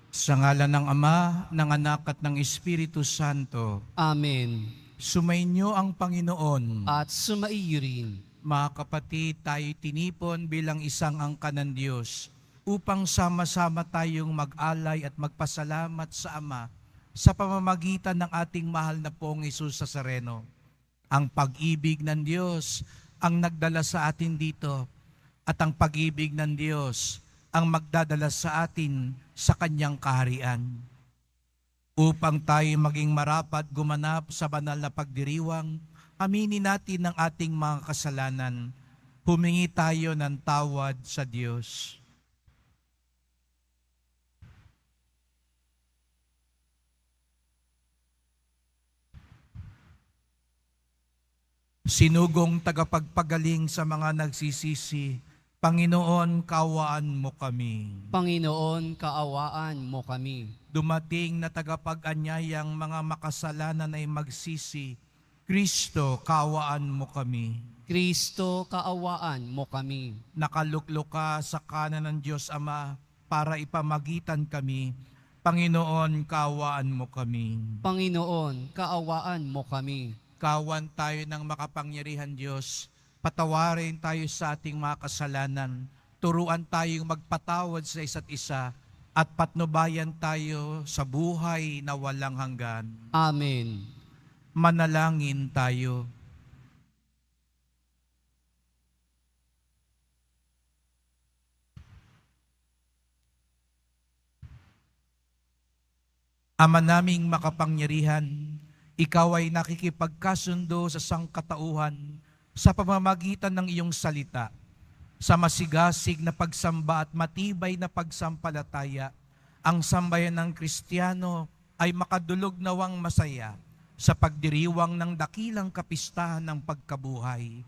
Sa ngalan ng Ama, ng Anak at ng Espiritu Santo, Amen. sumainyo ang Panginoon. At sumaiyo rin. Mga kapatid, tayo tinipon bilang isang angkan ng Diyos upang sama-sama tayong mag-alay at magpasalamat sa Ama sa pamamagitan ng ating mahal na Poong Hesus Nazareno. Ang pag-ibig ng Diyos ang nagdala sa atin dito at ang pag-ibig ng Diyos ang magdadala sa atin sa Kanyang kaharian. Upang tayo maging marapat gumanap sa banal na pagdiriwang, aminin natin ang ating mga kasalanan. Humingi tayo ng tawad sa Diyos. Sinugong tagapagpagaling sa mga nagsisisi, Panginoon, kaawaan mo kami. Panginoon, kaawaan mo kami. Dumating na tagapag-anyayang mga makasalanan ay magsisi, Kristo, kaawaan mo kami. Kristo, kaawaan mo kami. Nakaluklok ka sa kanan ng Diyos Ama para ipamagitan kami. Panginoon, kaawaan mo kami. Panginoon, kaawaan mo kami. Kawan tayo ng makapangyarihan Diyos. Patawarin tayo sa ating mga kasalanan. Turuan tayong magpatawad sa isa't isa at patnubayan tayo sa buhay na walang hanggan. Amen. Manalangin tayo. Ama naming makapangyarihan, Ikaw ay nakikipagkasundo sa sangkatauhan sa pamamagitan ng iyong salita. Sa masigasig na pagsamba at matibay na pagsampalataya, ang sambayan ng Kristiyano ay makadulog nawang masaya sa pagdiriwang ng dakilang kapistahan ng pagkabuhay.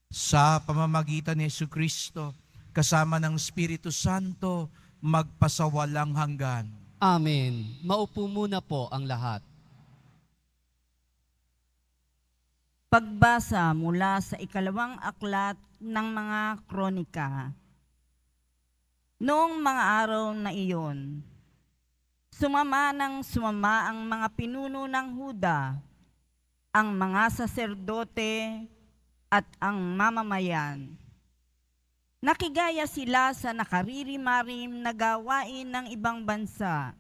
Sa pamamagitan ni Jesucristo, kasama ng Espiritu Santo, magpasawalang hanggan. Amen. Maupo muna po ang lahat. Pagbasa mula sa ikalawang aklat ng mga kronika. Noong mga araw na iyon, sumama ang mga pinuno ng Huda, ang mga saserdote at ang mamamayan. Nakigaya sila sa nakaririmarim na gawain ng ibang bansa,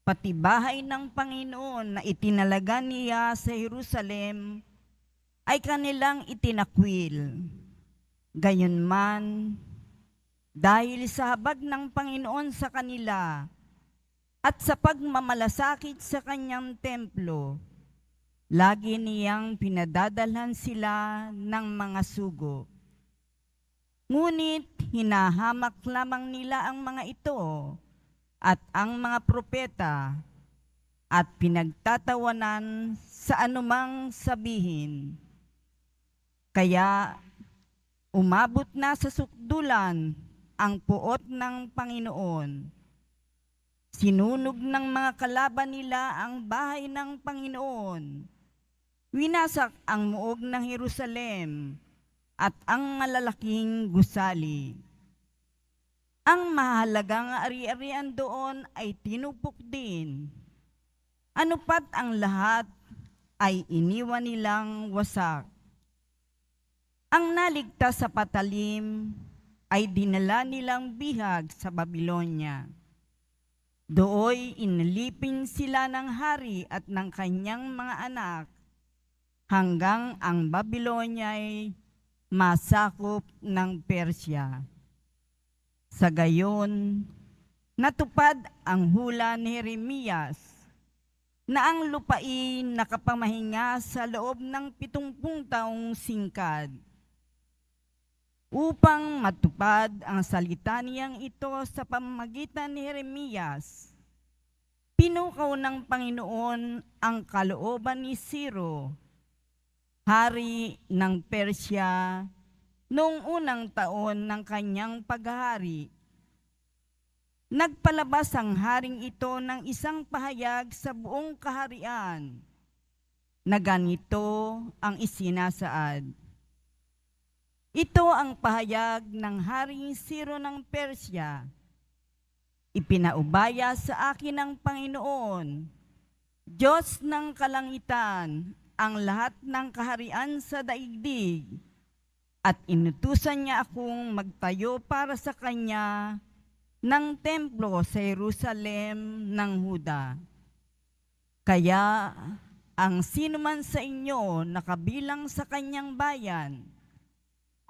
pati bahay ng Panginoon na itinalaga niya sa Jerusalem ay kanilang itinakwil. Gayunman, dahil sa habag ng Panginoon sa kanila at sa pagmamalasakit sa kanyang templo, lagi niyang pinadadalhan sila ng mga sugo. Ngunit hinahamak lamang nila ang mga ito at ang mga propeta at pinagtatawanan sa anumang sabihin. Kaya umabot na sa sukdulan ang puot ng Panginoon. Sinunog ng mga kalaban nila ang bahay ng Panginoon. Winasak ang muog ng Jerusalem at ang malalaking gusali. Ang mahalagang ari-arian doon ay tinupok din. Ano pat ang lahat ay iniwan nilang wasak. Ang naligtas sa patalim ay dinala nilang bihag sa Babylonia. Dooy inalipin sila ng hari at ng kanyang mga anak hanggang ang Babylonia ay masakop ng Persya. Sa gayon, natupad ang hula ni Jeremias na ang lupain nakapamahinga sa loob ng 70 taong singkad. Upang matupad ang salita niyang ito sa pamamagitan ni Jeremias, pinukaw ng Panginoon ang kalooban ni Ciro, hari ng Persya, noong unang taon ng kanyang paghahari. Nagpalabas ang haring ito ng isang pahayag sa buong kaharian na ganito ang isinasaad. Ito ang pahayag ng Haring Ciro ng Persya. Ipinaubaya sa akin ng Panginoon, Diyos ng kalangitan, ang lahat ng kaharian sa daigdig, at inutusan niya akong magtayo para sa Kanya ng templo sa Jerusalem ng Huda. Kaya ang sinuman sa inyo na kabilang sa Kanyang bayan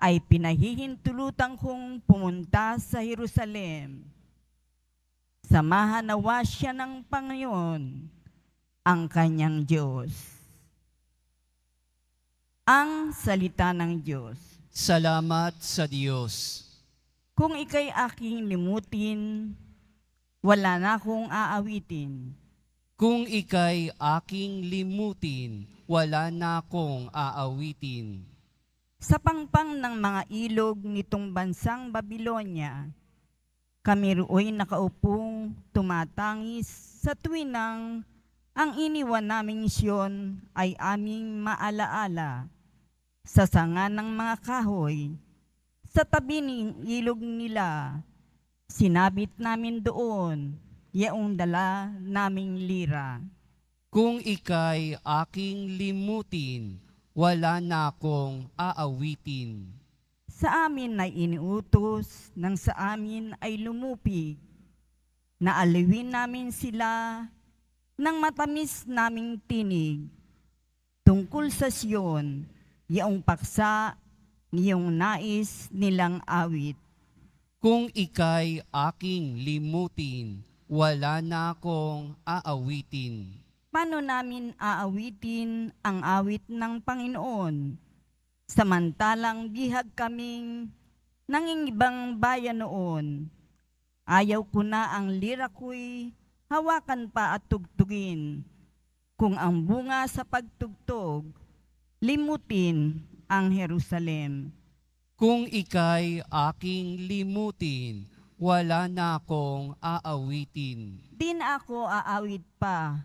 ay pinahihintulutan kong pumunta sa Jerusalem. Samahan nawa siya ng Panginoon, ang kanyang Diyos. Ang salita ng Diyos. Salamat sa Diyos. Kung ika'y aking limutin, wala na akong aawitin. Kung ika'y aking limutin, wala na akong aawitin. Sa pangpang ng mga ilog nitong bansang Babilonya, kami ro'y nakaupong tumatangis sa tuwinang ang iniwan naming Siyon ay aming maalaala sa sanga ng mga kahoy. Sa tabi ng ilog nila, sinabit namin doon yaong dala naming lira. Kung ika'y aking limutin, wala na akong aawitin. Sa amin ay iniutos, nang sa amin ay lumupig. Naaliwin namin sila ng matamis naming tinig. Tungkol sa Siyon, yaong paksa, niyong nais nilang awit. Kung ika'y aking limutin, wala na akong aawitin. Paano namin aawitin ang awit ng Panginoon? Samantalang bihag kaming nangingibang bayan noon. Ayaw ko na ang lira ko'y hawakan pa at tugtugin. Kung ang bunga sa pagtugtog, limutin ang Jerusalem. Kung ika'y aking limutin, wala na akong aawitin. Di na ako aawit pa.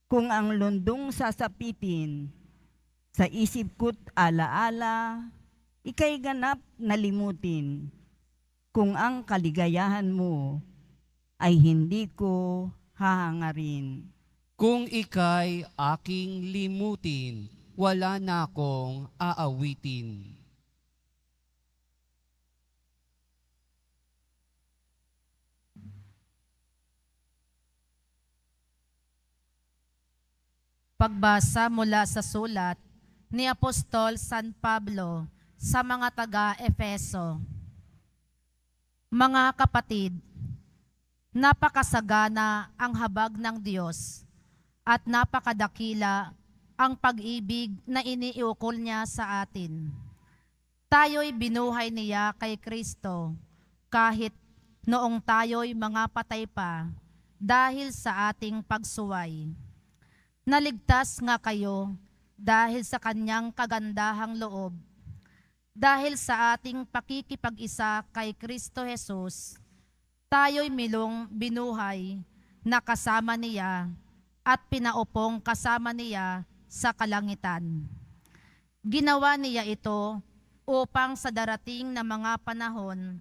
Kung ang lundong sasapitin, sa isip ko't alaala, ika'y ganap na limutin. Kung ang kaligayahan mo ay hindi ko hahangarin. Kung ika'y aking limutin, wala na akong aawitin. Pagbasa mula sa sulat ni Apostol San Pablo sa mga taga-Efeso. Mga kapatid, napakasagana ang habag ng Diyos at napakadakila ang pag-ibig na iniuukol niya sa atin. Tayo'y binuhay niya kay Kristo kahit noong tayo'y mga patay pa dahil sa ating pagsuway. Naligtas nga kayo dahil sa kanyang kagandahang loob. Dahil sa ating pakikipag-isa kay Kristo Jesus, tayo'y milong binuhay na kasama niya at pinaupong kasama niya sa kalangitan. Ginawa niya ito upang sa darating na mga panahon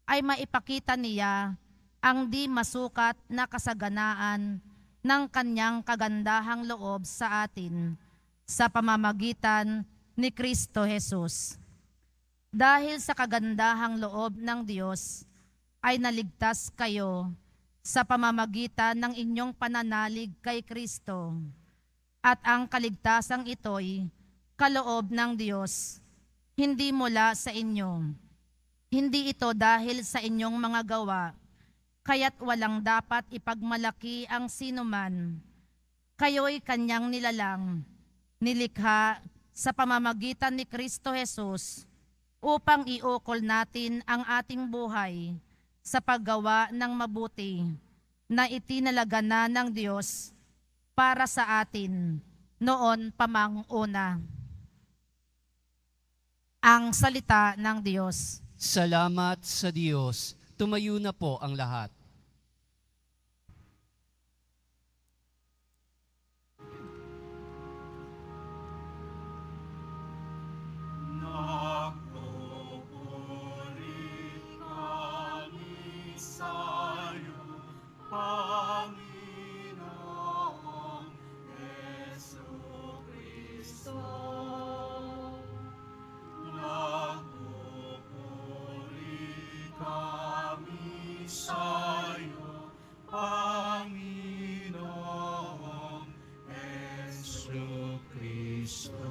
ay maipakita niya ang di masukat na kasaganaan ng kanyang kagandahang loob sa atin sa pamamagitan ni Kristo Jesus. Dahil sa kagandahang loob ng Diyos ay naligtas kayo sa pamamagitan ng inyong pananalig kay Kristo. At ang kaligtasang ito'y kaloob ng Diyos, hindi mula sa inyo. Hindi ito dahil sa inyong mga gawa, kaya't walang dapat ipagmalaki ang sinuman. Kayo'y kanyang nilalang, nilikha sa pamamagitan ni Kristo Jesus upang iukol natin ang ating buhay sa paggawa ng mabuti na itinalaga na ng Diyos para sa atin noon pamang una. Ang salita ng Diyos. Salamat sa Diyos. Tumayo na po ang lahat. Nagpupuri kami sa'yo. Panginoong Jesucristo. Nagpupuri kami sa'yo, Panginoong Jesucristo.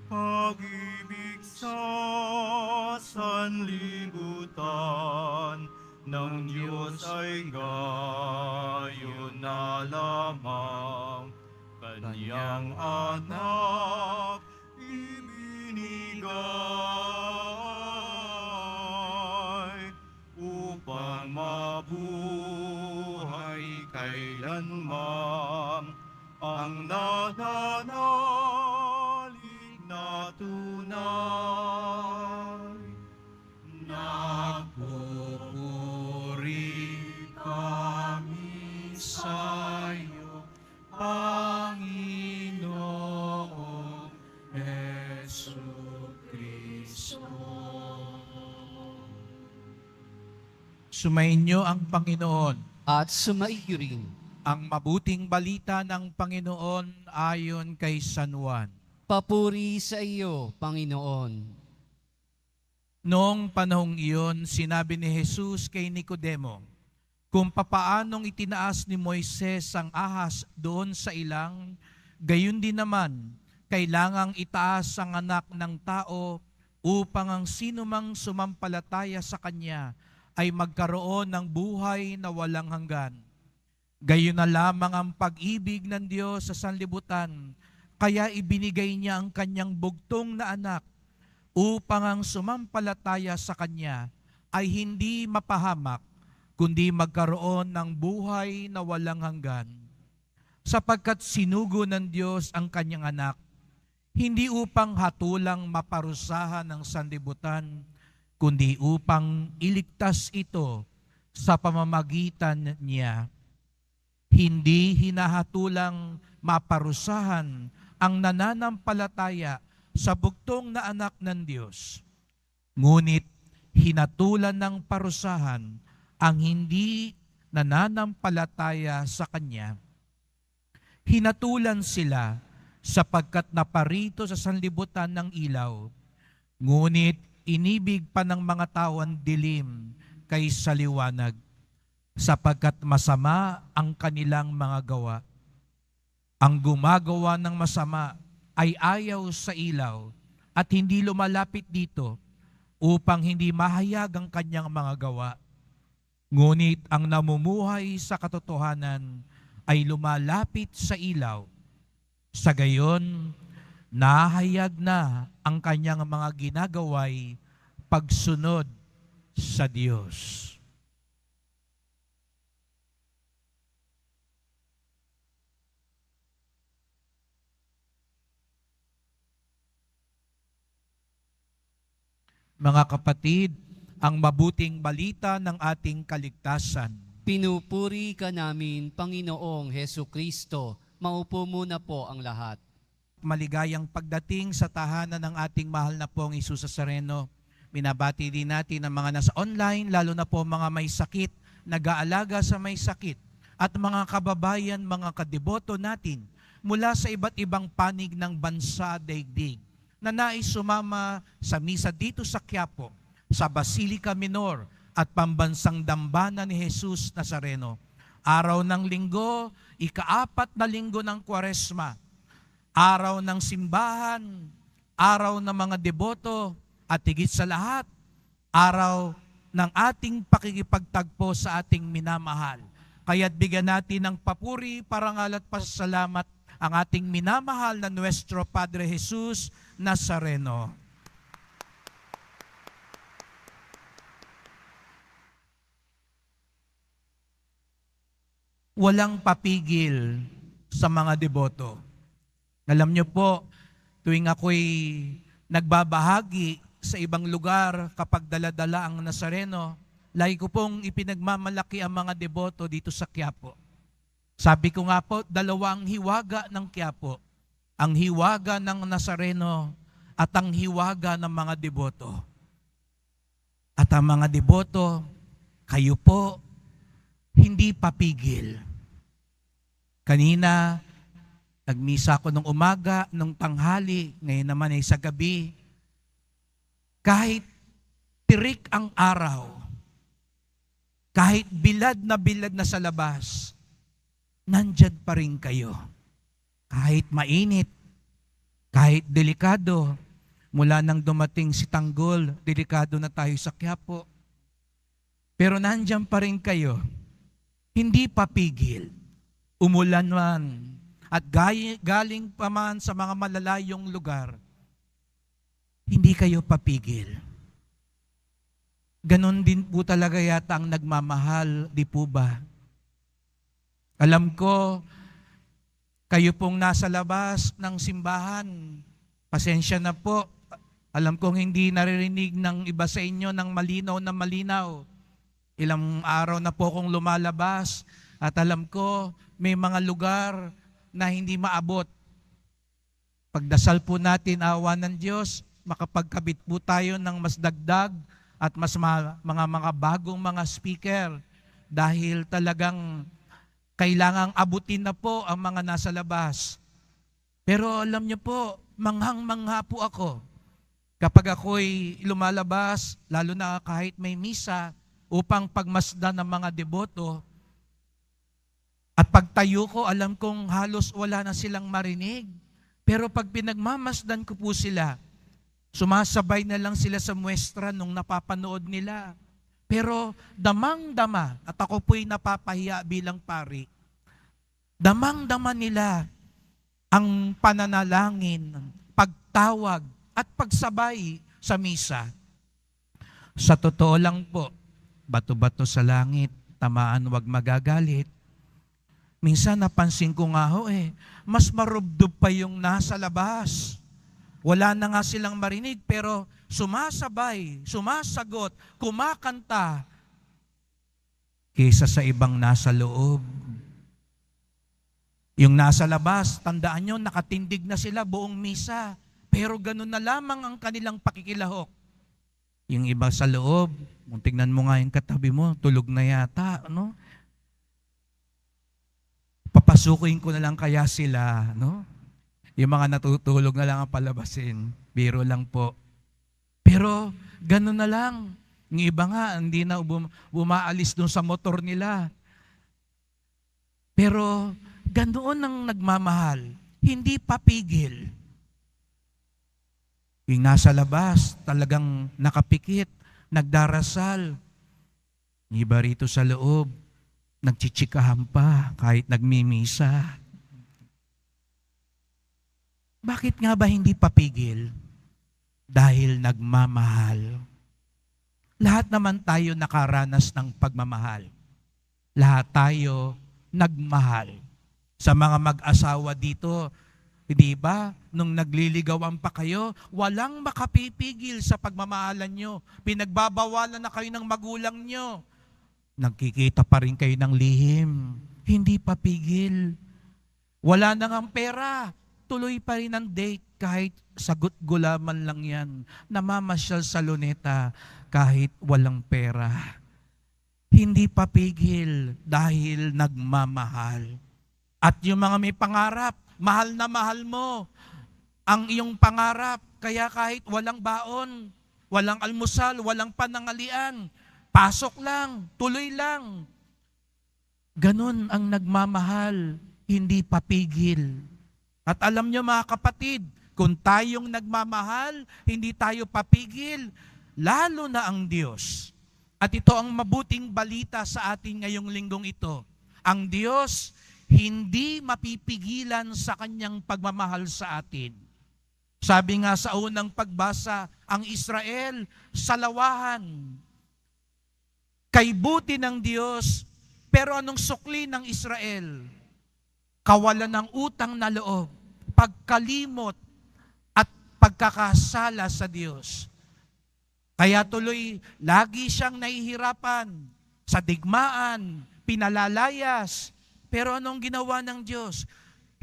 Pag-ibig sa sanlibutan ng Diyos ay gayon na lamang, Kanyang anak ibinigay upang mabuhay kailanman ang nananalig na tunay. Nagpupuri kami sa'yo, Panginoong Jesucristo. Sumainyo ang Panginoon. At sumaiyo rin. Ang mabuting balita ng Panginoon ayon kay San Juan. Papuri sa iyo, Panginoon. Noong panahong iyon, sinabi ni Jesus kay Nicodemo, kung papaanong itinaas ni Moises ang ahas doon sa ilang, gayon din naman, kailangang itaas ang anak ng tao upang ang sinumang sumampalataya sa kanya ay magkaroon ng buhay na walang hanggan. Gayon na lamang ang pag-ibig ng Diyos sa sanlibutan, kaya ibinigay niya ang kanyang bugtong na anak upang ang sumampalataya sa kanya ay hindi mapahamak, kundi magkaroon ng buhay na walang hanggan. Sapagkat sinugo ng Diyos ang kanyang anak, hindi upang hatulang maparusahan ng sanlibutan, kundi upang iligtas ito sa pamamagitan niya. Hindi hinahatulang maparusahan ang nananampalataya sa bugtong na anak ng Diyos. Ngunit hinatulan ng parusahan ang hindi nananampalataya sa Kanya. Hinatulan sila sapagkat naparito sa sanlibutan ng ilaw, ngunit inibig pa ng mga tao ang dilim kaysa liwanag, sapagkat masama ang kanilang mga gawa. Ang gumagawa ng masama ay ayaw sa ilaw at hindi lumalapit dito upang hindi mahayag ang kanyang mga gawa. Ngunit ang namumuhay sa katotohanan ay lumalapit sa ilaw. Sa gayon, nahayag na ang kanyang mga ginagaway pagsunod sa Diyos. Mga kapatid, ang mabuting balita ng ating kaligtasan. Pinupuri ka namin, Panginoong Hesukristo. Maupo muna po ang lahat. Maligayang pagdating sa tahanan ng ating mahal na pong Hesus Nazareno. Minabati din natin ang mga nasa online, lalo na po mga may sakit, nag-aalaga sa may sakit, at mga kababayan, mga kadeboto natin mula sa iba't ibang panig ng bansa daigdig na nais sumama sa misa dito sa Quiapo, sa Basilica Minor at pambansang dambana ni Jesus Nazareno. Araw ng linggo, ika-4 na linggo ng Kwaresma, araw ng simbahan, araw ng mga deboto, at higit sa lahat, araw ng ating pakikipagtagpo sa ating minamahal. Kaya't bigyan natin ng papuri, parangal at pasasalamat ang ating minamahal na Nuestro Padre Jesus Nazareno. Walang papigil sa mga deboto. Alam niyo po, tuwing ako'y nagbabahagi sa ibang lugar kapag dala-dala ang Nazareno, lagi ko pong ipinagmamalaki ang mga deboto dito sa Quiapo. Sabi ko nga po, 2 ang hiwaga ng Quiapo. Ang hiwaga ng Nazareno at ang hiwaga ng mga deboto. At ang mga deboto, kayo po hindi papigil. Kanina, nagmisa ako nung umaga, nung tanghali, ngayon naman ay sa gabi. Kahit tirik ang araw, kahit bilad na sa labas, nandyan pa rin kayo. Kahit mainit, kahit delikado, mula nang dumating si Tanggol, delikado na tayo sa Quiapo. Pero nandyan pa rin kayo, hindi papigil. Umulan man, at galing pa man sa mga malalayong lugar, hindi kayo papigil. Ganon din po talaga yata ang nagmamahal, di po ba? Alam ko, kayo pong nasa labas ng simbahan, pasensya na po. Alam kong hindi naririnig ng iba sa inyo ng malinaw na malinaw. Ilang araw na po akong lumalabas at alam ko may mga lugar na hindi maabot. Pagdasal po natin, awa ng Diyos, makapagkabit po tayo ng mas dagdag at mas mga bagong mga speaker dahil talagang kailangang abutin na po ang mga nasa labas. Pero alam niyo po, manghang-mangha po ako kapag ako'y lumalabas, lalo na kahit may misa, upang pagmasdan ng mga deboto. At pagtayo ko, alam kong halos wala na silang marinig. Pero pag pinagmamasdan ko po sila, sumasabay na lang sila sa muestra nung napapanood nila. Pero damang-dama, at ako po'y napapahiya bilang pari, damang-dama nila ang pananalangin, pagtawag, at pagsabay sa misa. Sa totoo lang po, bato-bato sa langit, tamaan wag magagalit. Minsan napansin ko nga mas marubdob pa yung nasa labas. Wala na nga silang marinig pero sumasabay, sumasagot, kumakanta kaysa sa ibang nasa loob. Yung nasa labas, tandaan nyo, nakatindig na sila buong misa. Pero ganun na lamang ang kanilang pakikilahok. Yung iba sa loob, kung tingnan mo nga yung katabi mo, tulog na yata, no? Papasukin ko na lang kaya sila, no? Yung mga natutulog na lang ang palabasin. Biro lang po. Pero ganun na lang. Yung iba nga, hindi na bumaalis dun sa motor nila. Pero ganoon ang nagmamahal. Hindi papigil. Yung nasa labas, talagang nakapikit, nagdarasal. Yung iba rito sa loob, nagchichikahan pa kahit nagmimisa. Bakit nga ba hindi papigil? Dahil nagmamahal. Lahat naman tayo nakaranas ng pagmamahal. Lahat tayo nagmahal. Sa mga mag-asawa dito, hindi ba, nung nagliligawan pa kayo, walang makapipigil sa pagmamahalan nyo. Pinagbabawalan na kayo ng magulang nyo. Nagkikita pa rin kayo ng lihim. Hindi papigil. Wala na ngang pera. Tuloy pa rin ang date kahit sagot gulaman lang yan. Namamasyal sa luneta kahit walang pera. Hindi papigil dahil nagmamahal. At yung mga may pangarap, mahal na mahal mo ang iyong pangarap. Kaya kahit walang baon, walang almusal, walang panangalian, pasok lang, tuloy lang. Ganon ang nagmamahal, hindi papigil. At alam nyo mga kapatid, kung tayong nagmamahal, hindi tayo papigil, lalo na ang Diyos. At ito ang mabuting balita sa atin ngayong linggong ito. Ang Diyos hindi mapipigilan sa kanyang pagmamahal sa atin. Sabi nga sa unang pagbasa, ang Israel salawahan. Kay buti ng Diyos, pero anong sukli ng Israel? Kawalan ng utang na loob, pagkalimot at pagkakasala sa Diyos. Kaya tuloy, lagi siyang nahihirapan sa digmaan, pinalalayas. Pero anong ginawa ng Diyos?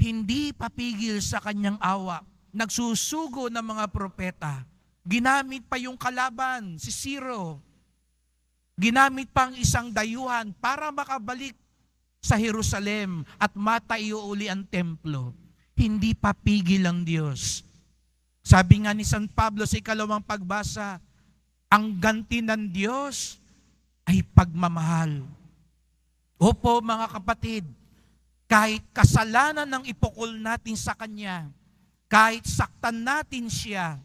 Hindi papigil sa kanyang awa. Nagsusugo ng mga propeta. Ginamit pa yung kalaban, si Siro. ginamit pang isang dayuhan para makabalik sa Jerusalem at matayo uli ang templo. Hindi papigil ang Diyos. Sabi nga ni San Pablo sa ikalawang pagbasa, ang ganti ng Diyos ay pagmamahal. Opo mga kapatid, kahit kasalanan ng ipukol natin sa Kanya, kahit saktan natin siya,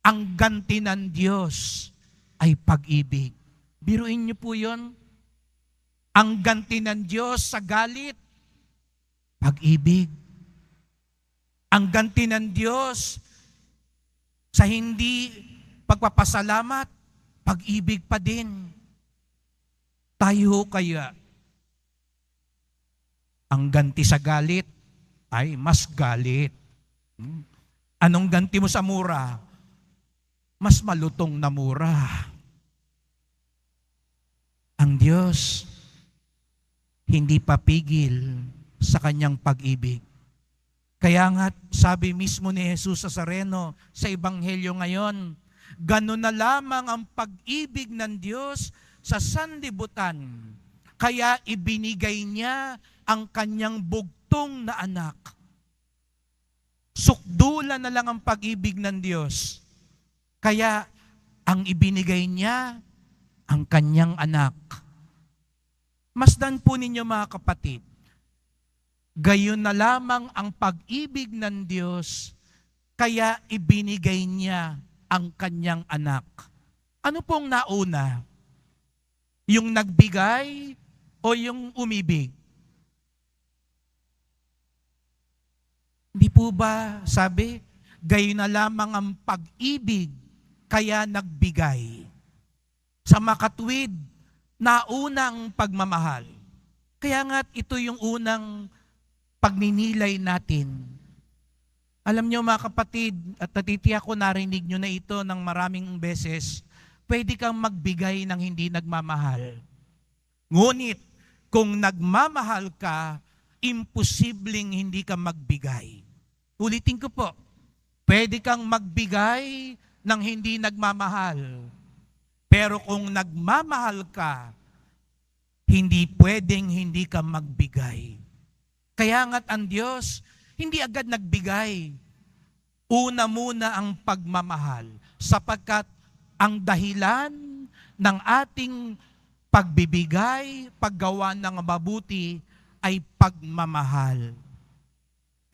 ang ganti ng Diyos ay pag-ibig. Biruin niyo po yun. Ang ganti ng Diyos sa galit, pag-ibig. Ang ganti ng Diyos sa hindi pagpapasalamat, pag-ibig pa din. Tayo kaya, ang ganti sa galit ay mas galit. Anong ganti mo sa mura? Mas malutong na mura. Ang Diyos, hindi papigil sa kanyang pag-ibig. Kaya nga, sabi mismo ni Jesus Nazareno sa Ebanghelyo ngayon, ganun na lamang ang pag-ibig ng Diyos sa sanlibutan. Kaya ibinigay niya ang kanyang bugtong na anak. Sukdulan na lang ang pag-ibig ng Diyos. Kaya ang ibinigay niya, ang kanyang anak. Masdan po ninyo mga kapatid, gayon na lamang ang pag-ibig ng Diyos, kaya ibinigay niya ang kanyang anak. Ano pong nauna? Yung nagbigay o yung umibig? Hindi po ba sabi, gayon na lamang ang pag-ibig, kaya nagbigay. Sa makatwid, nauna ang pagmamahal. Kaya nga ito yung unang pagninilay natin. Alam niyo mga kapatid, at natitiyak ko narinig niyo na ito ng maraming beses, pwede kang magbigay ng hindi nagmamahal. Ngunit, kung nagmamahal ka, imposibleng hindi ka magbigay. Ulitin ko po, pwede kang magbigay ng hindi nagmamahal. Pero kung nagmamahal ka, hindi pwedeng hindi ka magbigay. Kaya nga't ang Diyos, hindi agad nagbigay. Una muna ang pagmamahal, sapagkat ang dahilan ng ating pagbibigay, paggawa ng mabuti, ay pagmamahal.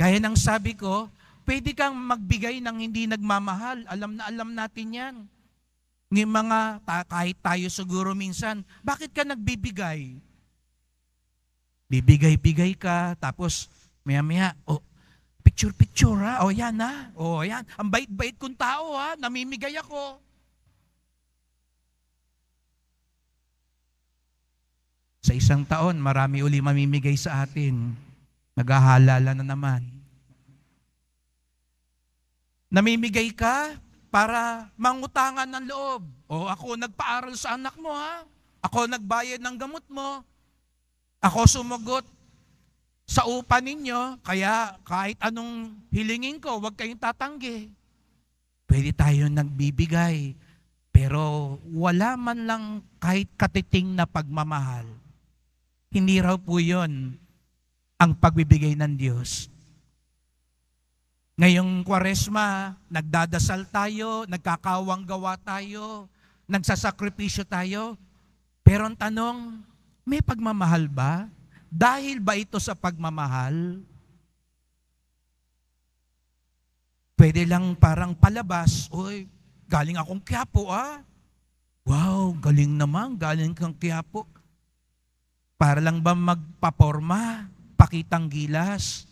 Gaya ng sabi ko, pwede kang magbigay ng hindi nagmamahal. Alam na alam natin yan. Ng mga, kahit tayo siguro minsan, bakit ka nagbibigay? Bibigay-bigay ka, tapos maya-maya, oh, picture-picture ha, oh yan ha, oh yan, ang bait-bait kong tao ha, namimigay ako. Sa isang taon, marami uli mamimigay sa atin. Naghahalala na naman. Namimigay ka para mangutangan ng loob. O ako nagpaaral sa anak mo ha. Ako nagbayad ng gamot mo. Ako sumagot sa upa ninyo. Kaya kahit anong hilingin ko, huwag kayong tatanggi. Pwede tayo nagbibigay. Pero wala man lang kahit katiting na pagmamahal. Hindi raw po yun ang pagbibigay ng Diyos. Ngayong Kwaresma, nagdadasal tayo, nagkakawang gawa tayo, nagsasakripisyo tayo. Pero ang tanong, may pagmamahal ba? Dahil ba ito sa pagmamahal? Pwede lang parang palabas, oy, galing akong Quiapo ah. Wow, galing naman, galing kang Quiapo. Para lang ba magpaporma, pakitang gilas,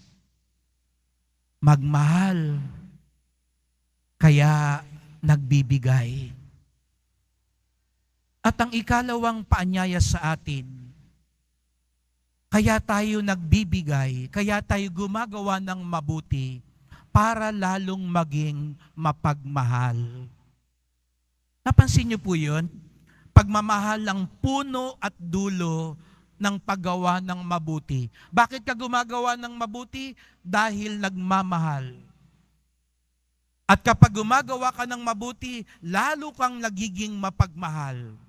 magmahal, kaya nagbibigay. At ang ikalawang paanyaya sa atin, kaya tayo nagbibigay, kaya tayo gumagawa ng mabuti para lalong maging mapagmahal. Napansin niyo po yun? Pagmamahal ang puno at dulo ng paggawa ng mabuti. Bakit ka gumagawa ng mabuti? Dahil nagmamahal. At kapag gumagawa ka ng mabuti, lalo kang nagiging mapagmahal.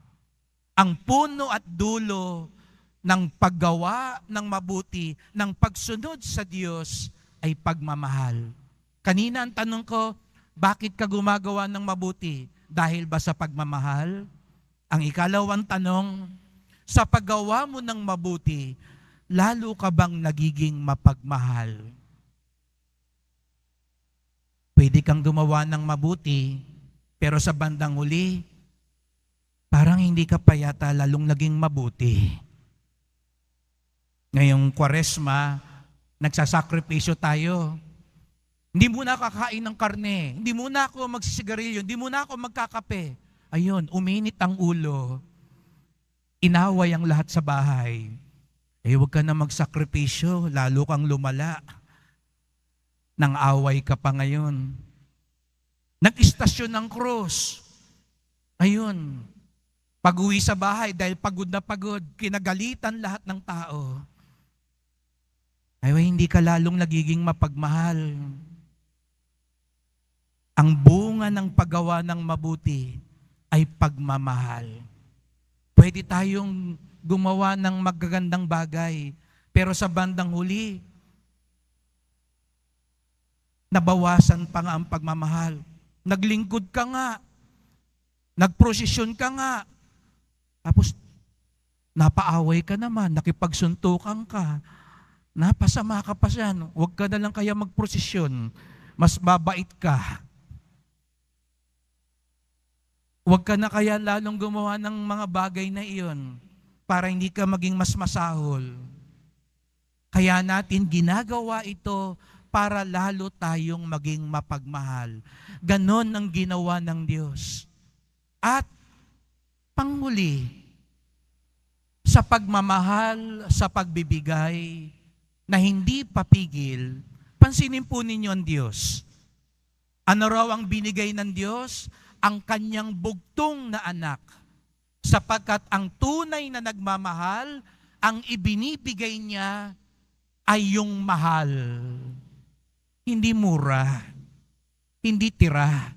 Ang puno at dulo ng paggawa ng mabuti, ng pagsunod sa Diyos ay pagmamahal. Kanina ang tanong ko, bakit ka gumagawa ng mabuti? Dahil ba sa pagmamahal? Ang ikalawang tanong, sa paggawa mo ng mabuti, lalo ka bang nagiging mapagmahal? Pwede kang gumawa ng mabuti, pero sa bandang huli, parang hindi ka pa yata lalong naging mabuti. Ngayong Kwaresma, nagsasakripisyo tayo. Hindi muna kakain ng karne, hindi muna ako magsisigarilyo, hindi muna ako magkakape. Ayun, uminit ang ulo. Inaway ang lahat sa bahay. Huwag ka na magsakripisyo, lalo kang lumala. Nang away ka pa ngayon. Nag-istasyon ng krus. Ayun, pag-uwi sa bahay dahil pagod na pagod, kinagalitan lahat ng tao. Ay, hindi ka lalong nagiging mapagmahal. Ang bunga ng paggawa ng mabuti ay pagmamahal. Pwede tayong gumawa ng magagandang bagay, pero sa bandang huli, nabawasan pa nga ang pagmamahal. Naglingkod ka nga, nagprosesyon ka nga, tapos napaaway ka naman, nakipagsuntukan ka, napasama ka pa siya. Huwag ka na lang kaya magprosesyon, mas babait ka. Huwag ka na kaya lalong gumawa ng mga bagay na iyon para hindi ka maging mas masahol. Kaya natin ginagawa ito para lalo tayong maging mapagmahal. Ganon ang ginawa ng Diyos. At panghuli, sa pagmamahal, sa pagbibigay, na hindi papigil, pansinin po ninyo ang Diyos. Ano raw ang binigay ng Diyos? Ang kanyang bugtong na anak. Sapagkat ang tunay na nagmamahal, ang ibinibigay niya ay yung mahal. Hindi mura, hindi tira.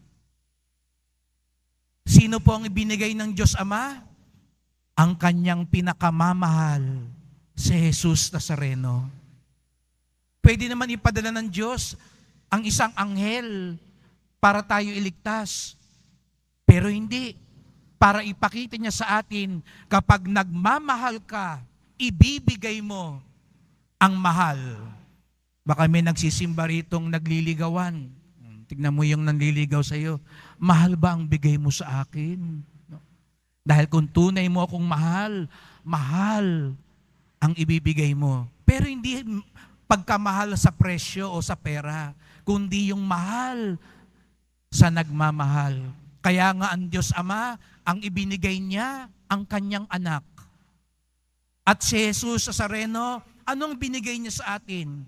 Sino po ang ibinigay ng Diyos Ama? Ang kanyang pinakamamahal, si Jesus Nazareno. Pwede naman ipadala ng Diyos ang isang anghel para tayo iligtas. Pero hindi. Para ipakita niya sa atin, kapag nagmamahal ka, ibibigay mo ang mahal. Baka may nagsisimba ritong nagliligawan. Tignan mo yung nanliligaw sa iyo. Mahal ba ang bigay mo sa akin? Dahil kung tunay mo akong mahal, mahal ang ibibigay mo. Pero hindi pagkamahal sa presyo o sa pera, kundi yung mahal sa nagmamahal. Kaya nga ang Diyos Ama, ang ibinigay niya ang kanyang anak. At si Jesus Nazareno, anong binigay niya sa atin?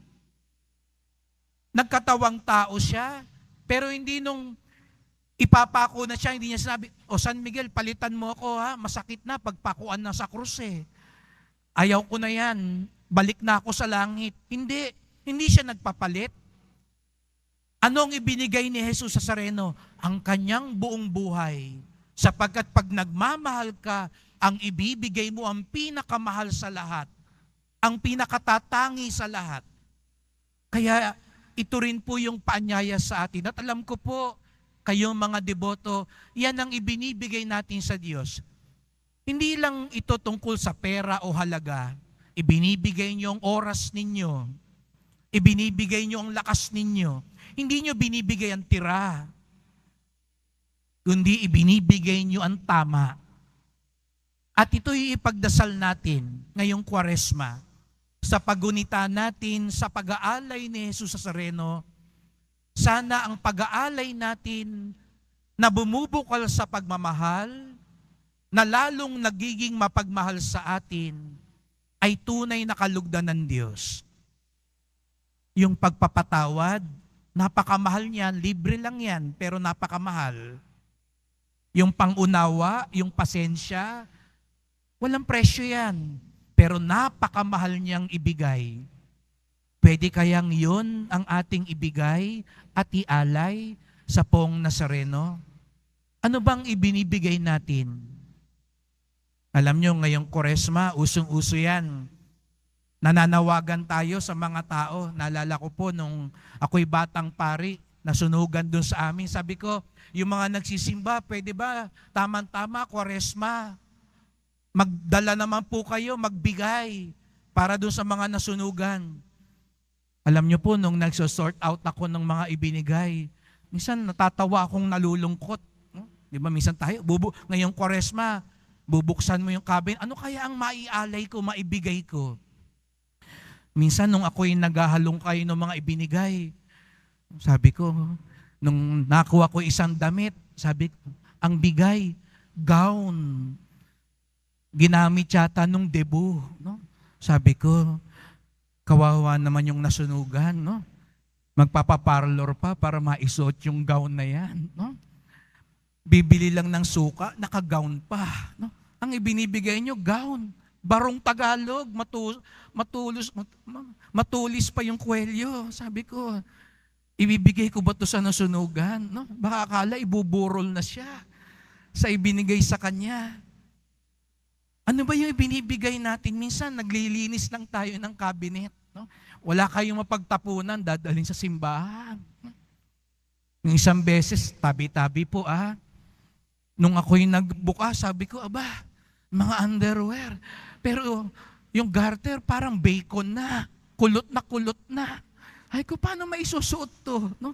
Nagkatawang tao siya, pero hindi nung ipapako na siya, hindi niya sinabi, o San Miguel, palitan mo ako ha, masakit na, pagpakuan na sa krus eh. Ayaw ko na yan, balik na ako sa langit. Hindi siya nagpapalit. Anong ibinigay ni Jesus Nazareno? Ang kanyang buong buhay. Sapagkat pag nagmamahal ka, ang ibibigay mo ang pinakamahal sa lahat. Ang pinakatatangi sa lahat. Kaya ito rin po yung paanyaya sa atin. At alam ko po, kayong mga deboto, yan ang ibinibigay natin sa Diyos. Hindi lang ito tungkol sa pera o halaga. Ibinibigay niyo ang oras ninyo. Ibinibigay niyo ang lakas ninyo. Hindi niyo binibigay ang tira, kundi ibinibigay niyo ang tama. At ito'y ipagdasal natin ngayong Kwaresma sa pagunita natin sa pag-aalay ni Jesus Nazareno. Sana ang pag-aalay natin na bumubukal sa pagmamahal, na lalong nagiging mapagmahal sa atin, ay tunay na kalugdan ng Diyos. Yung pagpapatawad, napakamahal niyan, libre lang yan, pero napakamahal. Yung pangunawa, yung pasensya, walang presyo yan, pero napakamahal niyang ibigay. Pwede kayang yun ang ating ibigay at ialay sa Poong Nazareno? Ano bang ibinibigay natin? Alam nyo, ngayong Koresma, usong-uso yan. Nananawagan tayo sa mga tao. Naalala ko po nung ako'y batang pari, nasunugan dun sa amin. Sabi ko, yung mga nagsisimba, pwede ba? Tama-tama, Koresma. Magdala naman po kayo, magbigay para dun sa mga nasunugan. Alam nyo po, nung nagsosort out ako ng mga ibinigay, minsan natatawa akong nalulungkot. No? Di ba, minsan tayo, ngayong Koresma, bubuksan mo yung cabin, ano kaya ang maialay ko, maibigay ko? Minsan nung ako'y naghahalongkay ng mga ibinigay, sabi ko, nung nakuha ko isang damit, sabi ko, ang bigay, gown. Ginamit yata nung debut. No? Sabi ko, kawawa naman yung nasunugan. No? Magpapaparlor pa para maisuot yung gown na yan. No? Bibili lang ng suka, naka-gown pa. No? Ang ibinibigay nyo, gown. Barong Tagalog, matulis pa yung kwelyo. Sabi ko, ibibigay ko ba ito sa nasunugan? No? Baka akala ibuburol na siya sa ibinigay sa kanya. Ano ba yung ibinibigay natin? Minsan, naglilinis lang tayo ng cabinet. No? Wala kayong mapagtapunan, dadalhin sa simbahan. Yung isang beses, tabi-tabi po Nung ako'y nagbukas, sabi ko, aba, mga underwear. Pero yung garter parang bacon na. Kulot na. Ay ko, paano maisusuot to? No?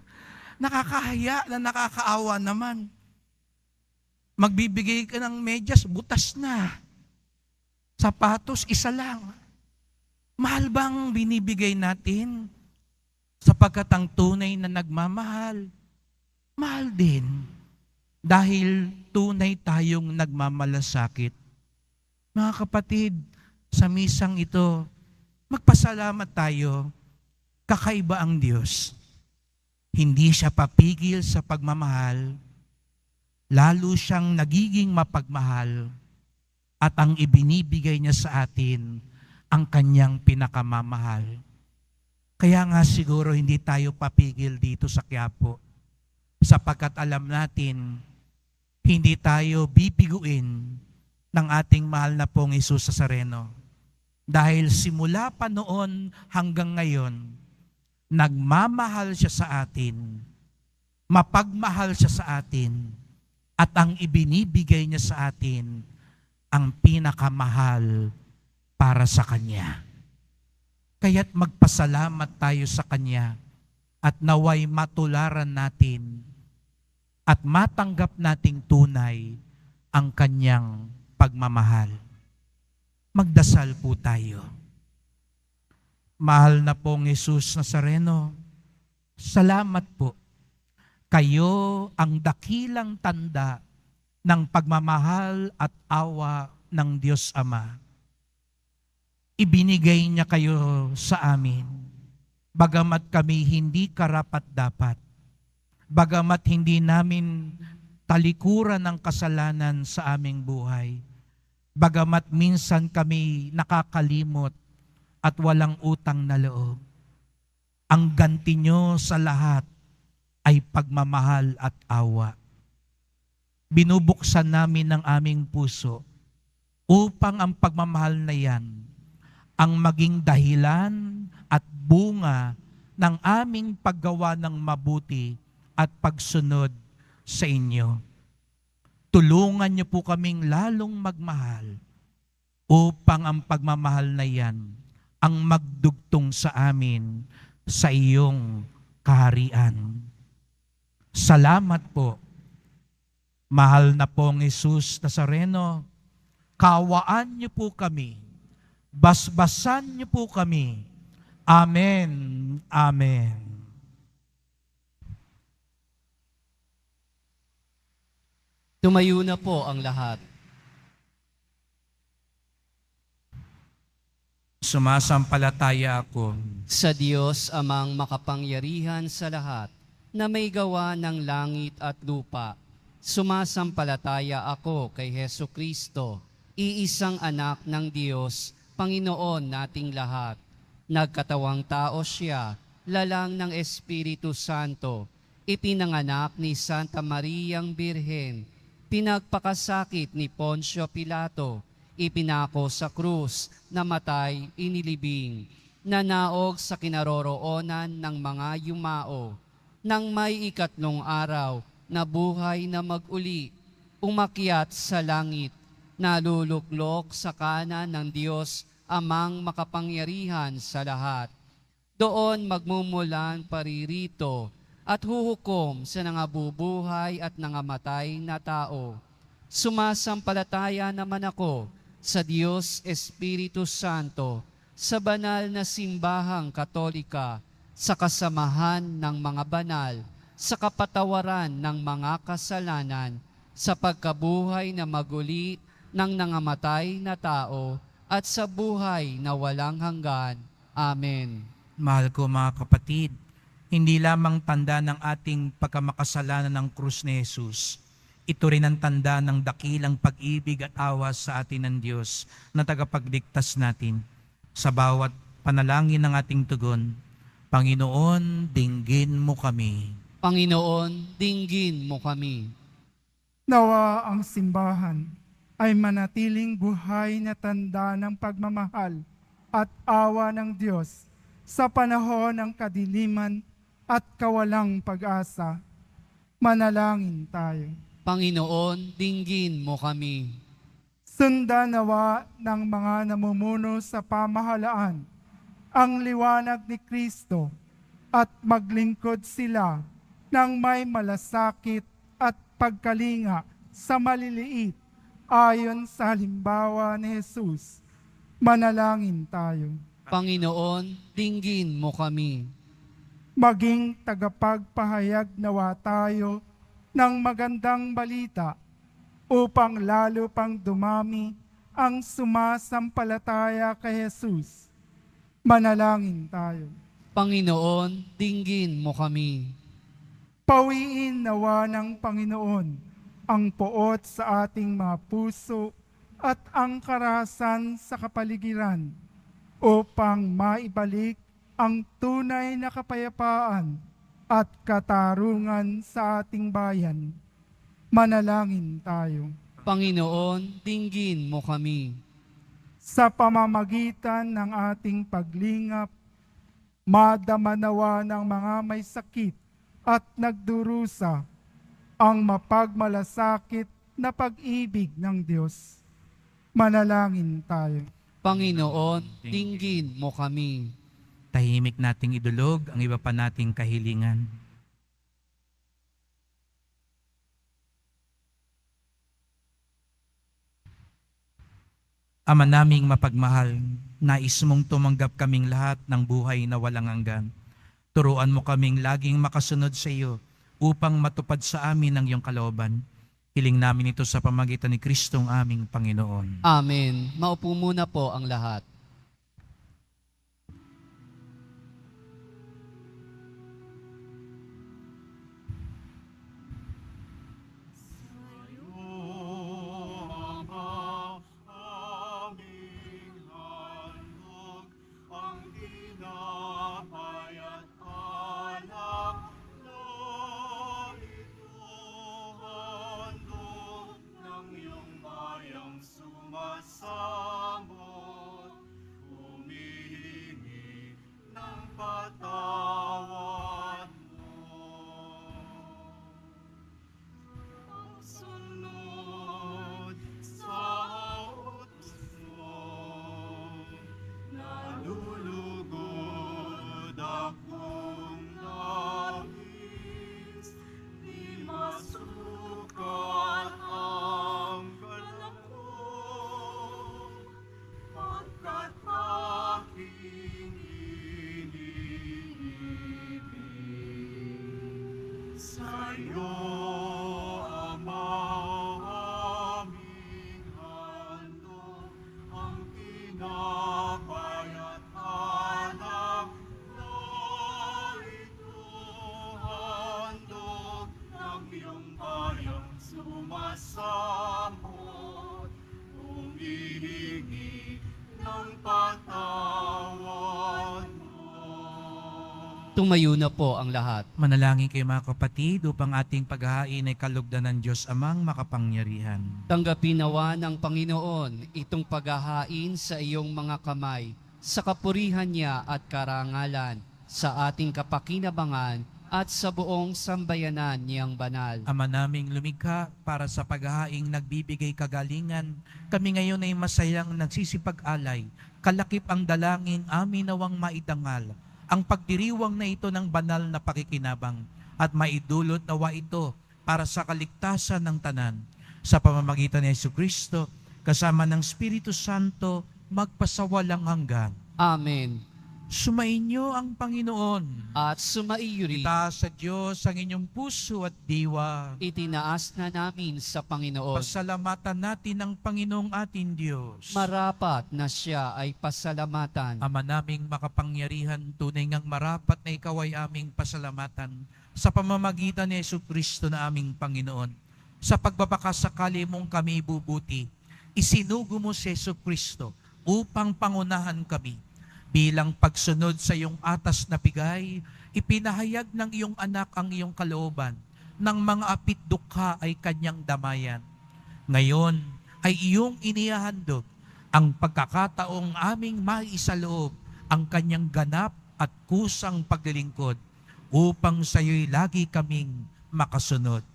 Nakakahiya na nakakaawa naman. Magbibigay ka ng medyas, butas na. Sapatos, isa lang. Mahal bang binibigay natin? Sapagkat ang tunay na nagmamahal, mahal din. Dahil tunay tayong nagmamalasakit. Mga kapatid, sa misang ito, magpasalamat tayo. Kakaiba ang Diyos. Hindi siya papigil sa pagmamahal, lalo siyang nagiging mapagmahal at ang ibinibigay niya sa atin ang kanyang pinakamamahal. Kaya nga siguro hindi tayo papigil dito sa Quiapo sapagkat alam natin hindi tayo bibiguin ng ating mahal na pong Jesus Nazareno. Dahil simula pa noon hanggang ngayon, nagmamahal siya sa atin, mapagmahal siya sa atin, at ang ibinibigay niya sa atin, ang pinakamahal para sa Kanya. Kaya't magpasalamat tayo sa Kanya at naway matularan natin at matanggap nating tunay ang Kanyang pagmamahal. Magdasal po tayo. Mahal na pong Jesus Nazareno, salamat po. Kayo ang dakilang tanda ng pagmamahal at awa ng Diyos Ama. Ibinigay niya kayo sa amin, bagamat kami hindi karapat-dapat, bagamat hindi namin talikuran ng kasalanan sa aming buhay, bagamat minsan kami nakakalimot at walang utang na loob. Ang ganti nyo sa lahat ay pagmamahal at awa. Binubuksan namin ang aming puso upang ang pagmamahal na yan ang maging dahilan at bunga ng aming paggawa ng mabuti at pagsunod sa inyo. Tulungan niyo po kaming lalong magmahal upang ang pagmamahal na yan ang magdugtong sa amin sa iyong kaharian. Salamat po, mahal na pong Jesus Nazareno. Kawaan niyo po kami, basbasan niyo po kami. Amen. Amen. Tumayo na po ang lahat. Sumasampalataya ako Sa Diyos amang makapangyarihan sa lahat, na may gawa ng langit at lupa. Sumasampalataya ako kay Hesu Kristo, iisang anak ng Diyos, Panginoon nating lahat. Nagkatawang tao siya, lalang ng Espiritu Santo, ipinanganak ni Santa Mariang Birhen, pinagpakasakit ni Poncio Pilato, ipinako sa krus, namatay, inilibing, nanaog sa kinaroroonan ng mga yumao, nang may ikatlong araw, nabuhay na mag-uli, umakyat sa langit, naluluklok sa kanan ng Diyos, amang makapangyarihan sa lahat. Doon magmumulan paririto at huhukom sa nangabubuhay at nangamatay na tao. Sumasampalataya naman ako sa Diyos Espiritu Santo, sa banal na simbahang katolika, sa kasamahan ng mga banal, sa kapatawaran ng mga kasalanan, sa pagkabuhay na maguli ng nangamatay na tao, at sa buhay na walang hanggan. Amen. Mahal ko mga kapatid, hindi lamang tanda ng ating pagkamakasalanan ng krus ni Jesus, ito rin ang tanda ng dakilang pag-ibig at awa sa atin ng Diyos na tagapagligtas natin. Sa bawat panalangin ng ating tugon, Panginoon, dinggin mo kami. Panginoon, dinggin mo kami. Nawa ang simbahan ay manatiling buhay na tanda ng pagmamahal at awa ng Diyos sa panahon ng kadiliman at kawalang pag-asa. Manalangin tayo. Panginoon, dinggin mo kami. Sundan nawa ng mga namumuno sa pamahalaan ang liwanag ni Kristo at maglingkod sila ng may malasakit at pagkalinga sa maliliit ayon sa halimbawa ni Jesus. Manalangin tayo. Panginoon, dinggin mo kami. Maging tagapagpahayag nawa tayo ng magandang balita upang lalo pang dumami ang sumasampalataya kay Jesus. Manalangin tayo. Panginoon, dinggin mo kami. Pawiin nawa ng Panginoon ang poot sa ating mga puso at ang karahasan sa kapaligiran upang maibalik ang tunay na kapayapaan at katarungan sa ating bayan. Manalangin tayo. Panginoon, dinggin mo kami. Sa pamamagitan ng ating paglingap, madama nawa ng mga may sakit at nagdurusa ang mapagmalasakit na pag-ibig ng Diyos. Manalangin tayo. Panginoon, dinggin mo kami. Tahimik nating idulog ang iba pa nating kahilingan. Ama naming mapagmahal, nais mong tumanggap kaming lahat ng buhay na walang hanggan. Turuan mo kaming laging makasunod sa iyo upang matupad sa amin ang iyong kalooban. Hiling namin ito sa pamagitan ni Kristong aming Panginoon. Amen. Maupo muna po ang lahat. Sumasamot, humihingi ng patawad mo. Sunod sa utos mo, nalulugod akong nais, di masukat ang galak ko. Pagkat aking iniibig sa'yo, Ama, aming handog ang tinapay at alak na ito handog ng iyong bayang sumasamot, humihingi ng patawad mo. Tumayo na po ang lahat. Manalangin kayo mga kapatid upang ating paghahain ay kalugdan ng Diyos Amang makapangyarihan. Tanggapin nawa ng Panginoon itong paghahain sa iyong mga kamay, sa kapurihan niya at karangalan, sa ating kapakinabangan at sa buong sambayanan niyang banal. Ama naming lumikha, para sa paghahaing nagbibigay kagalingan, kami ngayon ay masayang nagsisipag-alay, kalakip ang dalangin amin nawang maitangal, ang pagdiriwang na ito ng banal na pakikinabang, at maidulot nawa ito para sa kaligtasan ng tanan. Sa pamamagitan ni Jesucristo, kasama ng Espiritu Santo, magpasawalang hanggan. Amen. Sumainyo ang Panginoon. At sumaiyo rin, Itaas sa Diyos ang inyong puso at diwa. itinaas na namin sa Panginoon. Pasalamatan natin ang Panginoong ating Diyos. Marapat na siya ay pasalamatan. Ama naming makapangyarihan, tunay ngang marapat na ikaw ay aming pasalamatan sa pamamagitan ni Jesucristo na aming Panginoon. Sa pagbabakasakali mong kami bubuti, isinugo mo si Jesucristo upang pangunahan kami. Bilang pagsunod sa iyong atas na bigay, ipinahayag ng iyong anak ang iyong kalooban, ng mga apit dukha ay kanyang damayan. Ngayon ay iyong inihahandog ang pagkakataong aming maisaloob ang kanyang ganap at kusang paglilingkod upang sa iyo'y lagi kaming makasunod.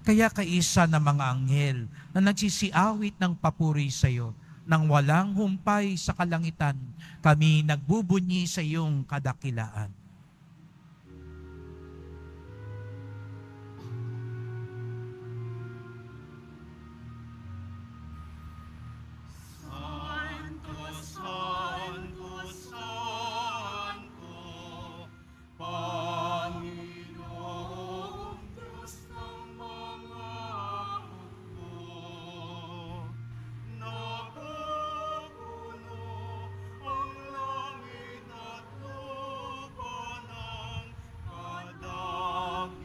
Kaya kaisa ng mga anghel na nagsisiawit ng papuri sa iyo, nang walang humpay sa kalangitan, kami nagbubunyi sa iyong kadakilaan. Santo, Santo, Santo, Panginoong Diyos ng mga hukbo. Napupuno ang langit at lupa ng kadakilaan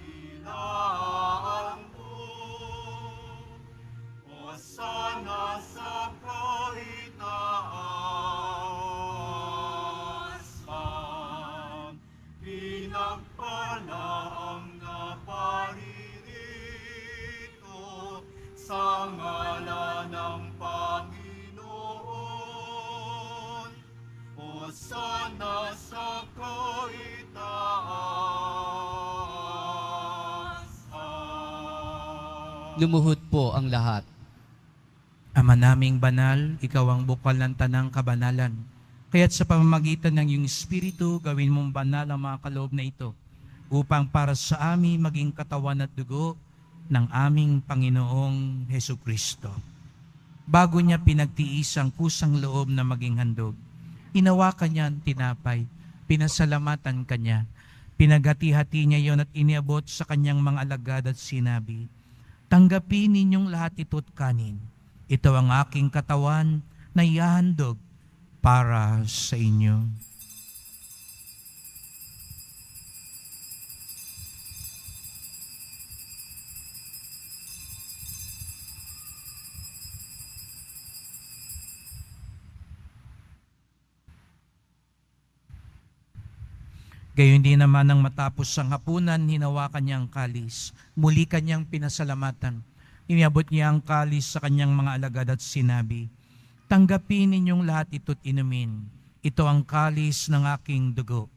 mo. Hosana sa kaitaasan, pinagpala ang naparirito sa ngalan ng Panginoon. Hosana sa kaitaasan. Lumuhod po ang lahat. Ama naming banal, ikaw ang bukal ng tanang kabanalan. Kaya't sa pamamagitan ng iyong Espiritu, gawin mong banal ang mga kaloob na ito, upang para sa amin maging katawan at dugo ng aming Panginoong Hesukristo. Bago niya pinagtiis ang kusang loob na maging handog, hinawakan niya ang tinapay, pinasalamatan kanya, pinaghati-hati niya yon at iniabot sa kanyang mga alagad at sinabi, "Tanggapin ninyong lahat ito't kanin. Ito ang aking katawan na ihahandog para sa inyo." Gayon din naman nang matapos ang hapunan, hinawakan niya ang kalis. Muli kanyang pinasalamatan. Iniabot niya ang kalis sa kanyang mga alagad at sinabi, "Tanggapin ninyong lahat ito't inumin. Ito ang kalis ng aking dugo,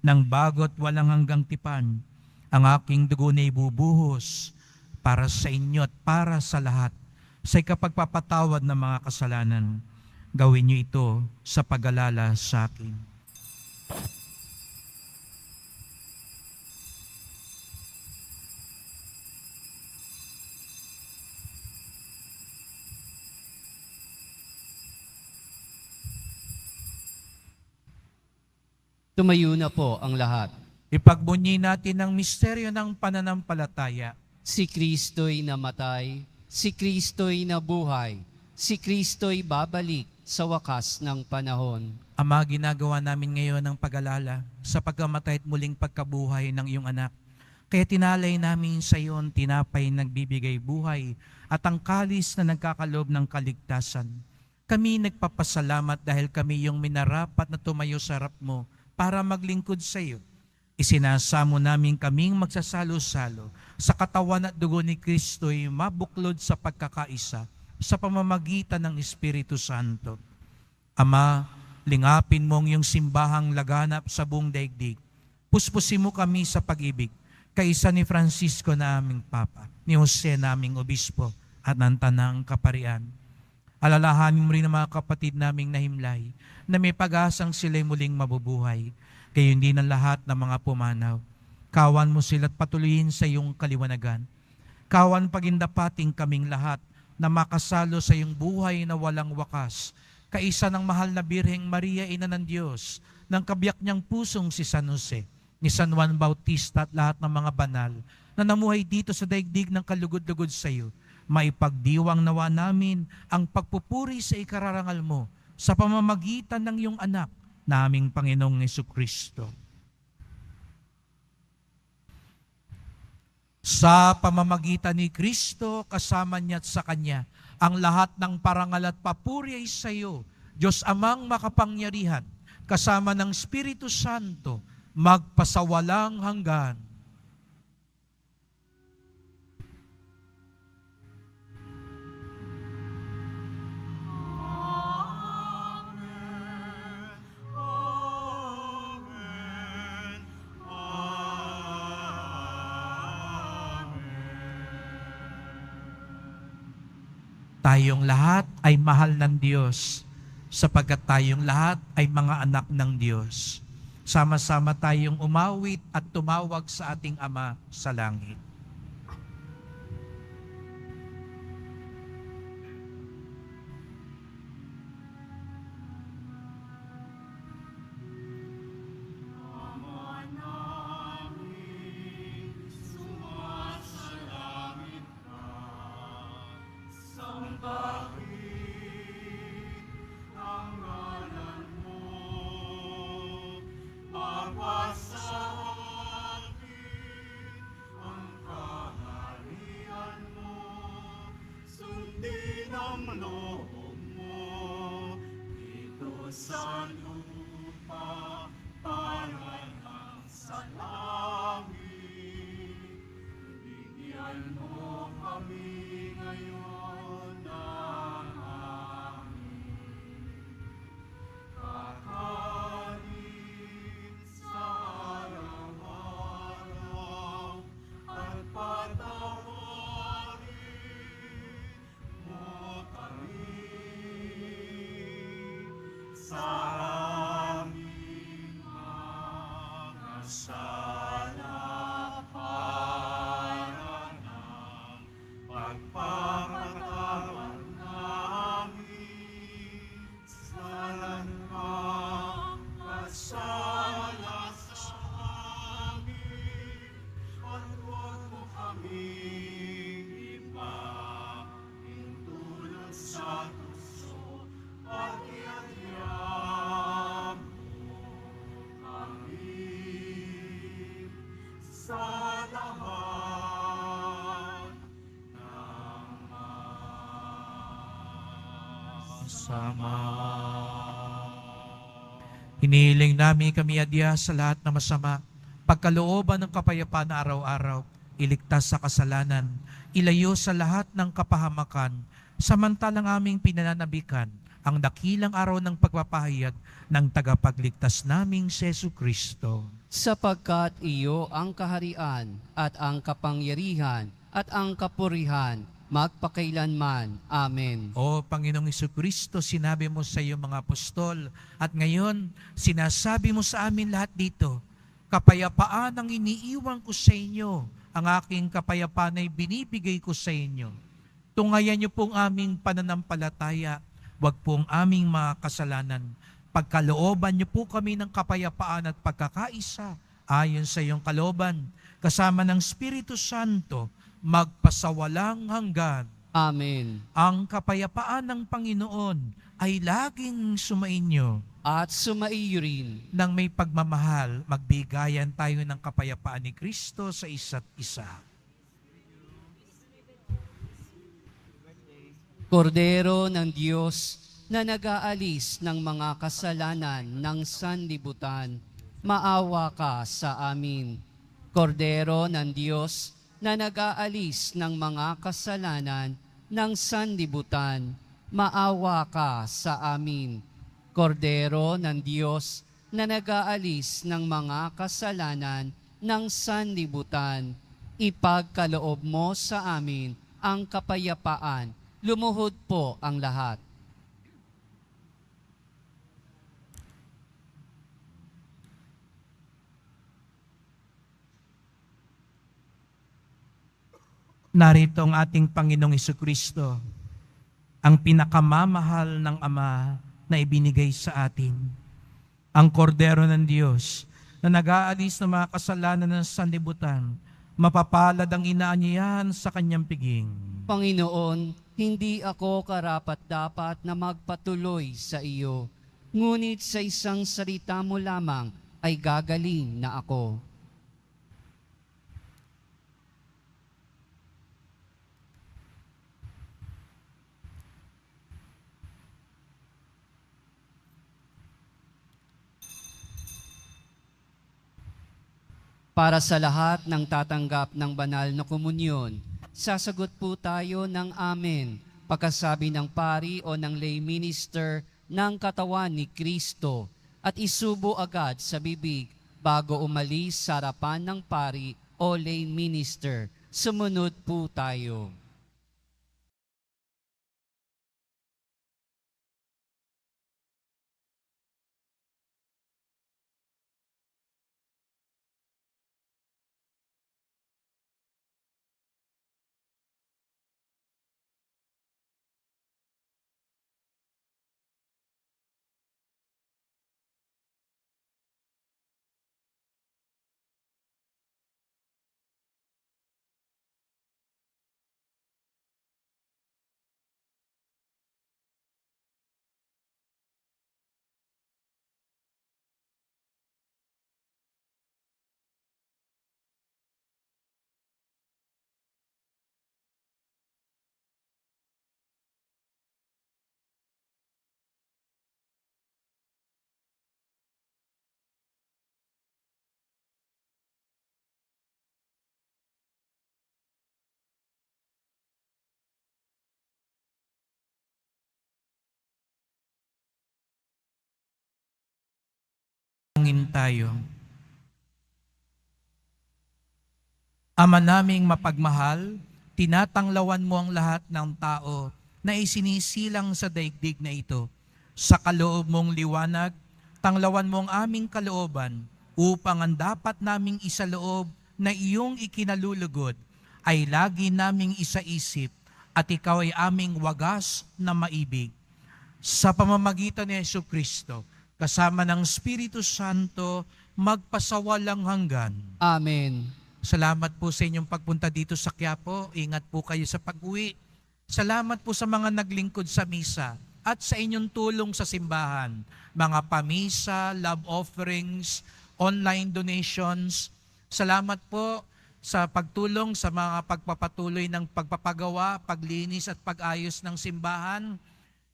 ng bago't walang hanggang tipan. Ang aking dugo na ibubuhos para sa inyo at para sa lahat, sa ikapagpapatawad ng mga kasalanan. Gawin niyo ito sa pag-alala sa akin." Tumayo na po ang lahat. Ipagbunyi natin ang misteryo ng pananampalataya. Si Kristo'y namatay, si Kristo'y nabuhay, si Kristo'y babalik sa wakas ng panahon. Ama, ginagawa namin ngayon ang pag-alala sa pagkamatay at muling pagkabuhay ng iyong anak. Kaya tinalay namin sa iyo ang tinapay nagbibigay buhay at ang kalis na nagkakaloob ng kaligtasan. Kami nagpapasalamat dahil kami yung minarapat na tumayo sa harap mo para maglingkod sa iyo. Isinasamo namin kaming magsasalo-salo sa katawan at dugo ni Kristo'y mabuklod sa pagkakaisa sa pamamagitan ng Espiritu Santo. Ama, lingapin mo ang iyong simbahang laganap sa buong daigdig. Puspusin mo kami sa pag-ibig, kaisa ni Francisco na aming Papa, ni Jose na aming Obispo, at ng Tanang Kaparian. Alalahanin mo rin ang mga kapatid naming nahimlay, na may pag-asang sila'y muling mabubuhay, kayo hindi ng lahat ng mga pumanaw. Kawan mo sila at patuloyin sa iyong kaliwanagan. Kawan pagindapating kaming lahat na makasalo sa iyong buhay na walang wakas, kaisa ng mahal na Birheng Maria, Ina ng Diyos, ng kabiyak niyang pusong si San Jose, ni San Juan Bautista at lahat ng mga banal na namuhay dito sa daigdig ng kalugod-lugod sa iyo. Maipagdiwang nawa namin ang pagpupuri sa ikararangal mo sa pamamagitan ng iyong anak, naming Panginoong Jesucristo. Sa pamamagitan ni Kristo, kasama niya at sa Kanya, ang lahat ng parangal at papuri ay sa iyo, Diyos Amang makapangyarihan, kasama ng Espiritu Santo, magpasawalang hanggan. Amen. Tayong lahat ay mahal ng Diyos, sapagkat tayong lahat ay mga anak ng Diyos. Sama-sama tayong umawit at tumawag sa ating Ama sa langit. Sa lupa, parang sa langit. Bigyan mo kami ngayon ng aming kakanin sa araw-araw at patawarin mo kami sa aming mga sala para ng pagpapatawad namin sa langkang kasala sa amin at huwag mo kaming ipahintulot sa tuso at iadya mo kami sa lahat ng Sama. Hinihiling namin kami adya sa lahat na masama, pagkalooban ng kapayapaan na araw-araw, iligtas sa kasalanan, ilayo sa lahat ng kapahamakan, samantalang aming pinananabikan ang dakilang araw ng pagpapahayag ng tagapagligtas naming si Jesucristo. Sapagkat iyo ang kaharian at ang kapangyarihan at ang kapurihan magpakailanman. Amen. O Panginoong Jesucristo, sinabi mo sa iyong mga apostol at ngayon sinasabi mo sa amin lahat dito, kapayapaan ang iniiwan ko sa inyo, ang aking kapayapaan ay binibigay ko sa inyo. Tungayan niyo pong aming pananampalataya, wag pong aming mga kasalanan. Pagkalooban niyo po kami ng kapayapaan at pagkakaisa ayon sa iyong kalooban, kasama ng Espiritu Santo, magpasawalang hanggan. Amen. Ang kapayapaan ng Panginoon ay laging sumainyo. At sumaiyo rin. Nang may pagmamahal, magbigayan tayo ng kapayapaan ni Kristo sa isa't isa. Kordero ng Diyos na nag-aalis ng mga kasalanan ng sanlibutan, maawa ka sa amin. Kordero ng Diyos na nag-aalis ng mga kasalanan ng sanlibutan, maawa ka sa amin. Kordero ng Diyos na nag-aalis ng mga kasalanan ng sanlibutan, ipagkaloob mo sa amin ang kapayapaan. Lumuhod po ang lahat. Narito ang ating Panginoong Hesukristo, ang pinakamamahal ng Ama na ibinigay sa atin. Ang kordero ng Diyos na nag-aalis ng mga kasalanan ng sanlibutan, mapapalad ang inaanyayahan sa kanyang piging. Panginoon, hindi ako karapat-dapat na magpatuloy sa iyo, ngunit sa isang salita mo lamang ay gagaling na ako. Para sa lahat ng tatanggap ng banal na komunyon, sasagot po tayo ng amen pagkasabi ng pari o ng lay minister ng katawan ni Kristo at isubo agad sa bibig bago umalis sa harapan ng pari o lay minister. Sumunod po tayo. Pangin tayo. Ama naming mapagmahal, tinatanglawan mo ang lahat ng tao na isinisilang sa daigdig na ito. Sa kaloob mong liwanag, tanglawan mo ang aming kalooban upang ang dapat naming isaloob na iyong ikinalulugod ay lagi naming isaisip at ikaw ay aming wagas na maibig. Sa pamamagitan ni Jesucristo, kasama ng Espiritu Santo, magpasawalang hanggan. Amen. Salamat po sa inyong pagpunta dito sa Quiapo. Ingat po kayo sa pag-uwi. Salamat po sa mga naglingkod sa misa at sa inyong tulong sa simbahan. Mga pamisa, love offerings, online donations. Salamat po sa pagtulong sa mga pagpapatuloy ng pagpapagawa, paglinis at pag-ayos ng simbahan.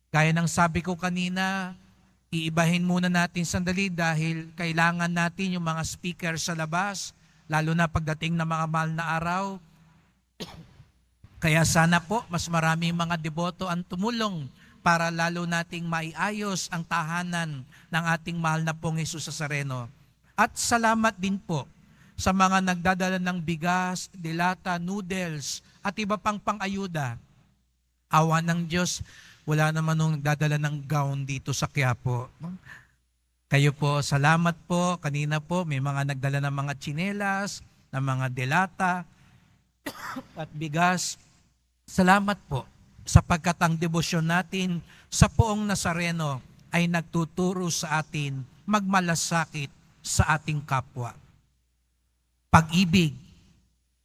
Gaya ng sabi ko kanina, iibahin muna natin sandali dahil kailangan natin yung mga speaker sa labas, lalo na pagdating ng mga mahal na araw. Kaya sana po, mas marami mga deboto ang tumulong para lalo nating maiayos ang tahanan ng ating mahal na pong Jesus Nazareno. At salamat din po sa mga nagdadala ng bigas, dilata, noodles, at iba pang pang-ayuda. Awa ng Diyos, wala naman nung nagdadala ng gown dito sa Quiapo. Kayo po, salamat po. Kanina po, may mga nagdala ng mga tsinelas, ng mga delata, at bigas. Salamat po sapagkat ang debosyon natin sa Poong Nazareno ay nagtuturo sa atin magmalasakit sa ating kapwa. Pag-ibig,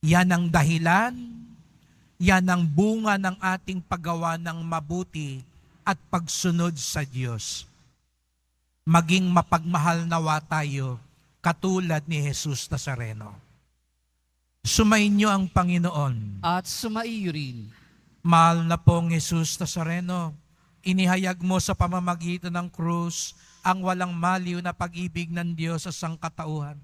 yan ang dahilan, yan ang bunga ng ating paggawa ng mabuti at pagsunod sa Diyos. Maging mapagmahal nawa tayo katulad ni Jesus Nazareno. Sumainyo ang Panginoon. At sumaiyo rin. Mahal na pong Jesus Nazareno, Inihayag mo sa pamamagitan ng krus ang walang maliw na pag-ibig ng Diyos sa sangkatauhan.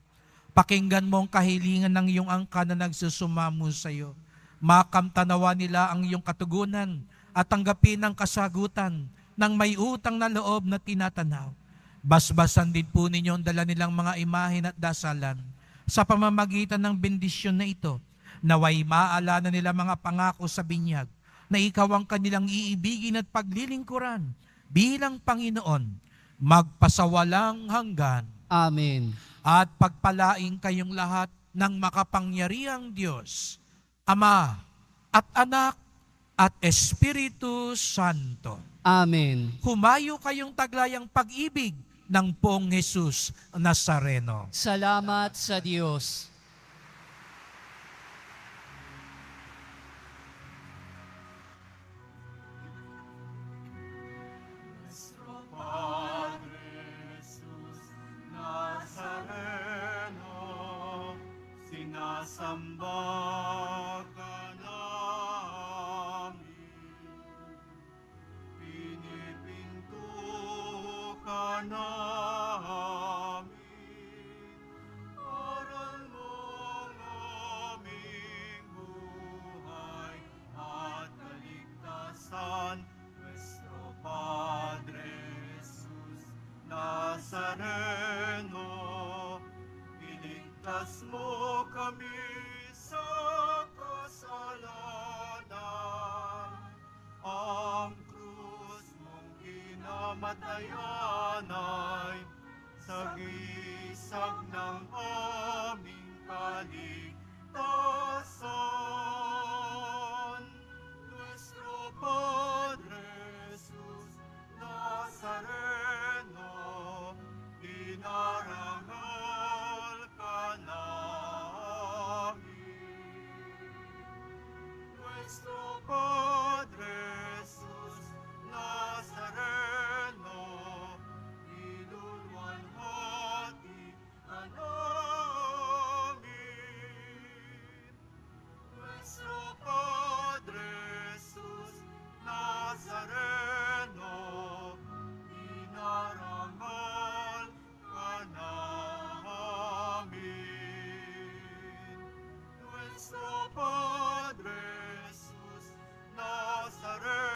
Pakinggan mo ang kahilingan ng iyong angkan na nagsusumamo sa iyo. Makamtanawa nila ang iyong katugunan at tanggapin ang kasagutan ng may utang na loob na tinatanaw. Basbasan din po ninyo ang dala nilang mga imahin at dasalan. Sa pamamagitan ng bendisyon na ito, naway maalala nila mga pangako sa binyag na ikaw ang kanilang iibigin at paglilingkuran bilang Panginoon, magpasawalang hanggan. Amen. At pagpalaing kayong lahat ng makapangyarihang Diyos, Ama at Anak at Espiritu Santo. Amen. Humayo kayong taglayang pag-ibig ng Poong Jesus Nazareno. Salamat sa Diyos. Nuestro Padre Jesus Nazareno, sinasamba ka namin. Pinipinto ka namin. Aral mo ang aming buhay at kaligtasan. Nuestro Padre Jesus Nazareno, iligtas mo kami sa kasalanan. Ang krus mong kinamatayan ay sagisag ng aming kaligtasan.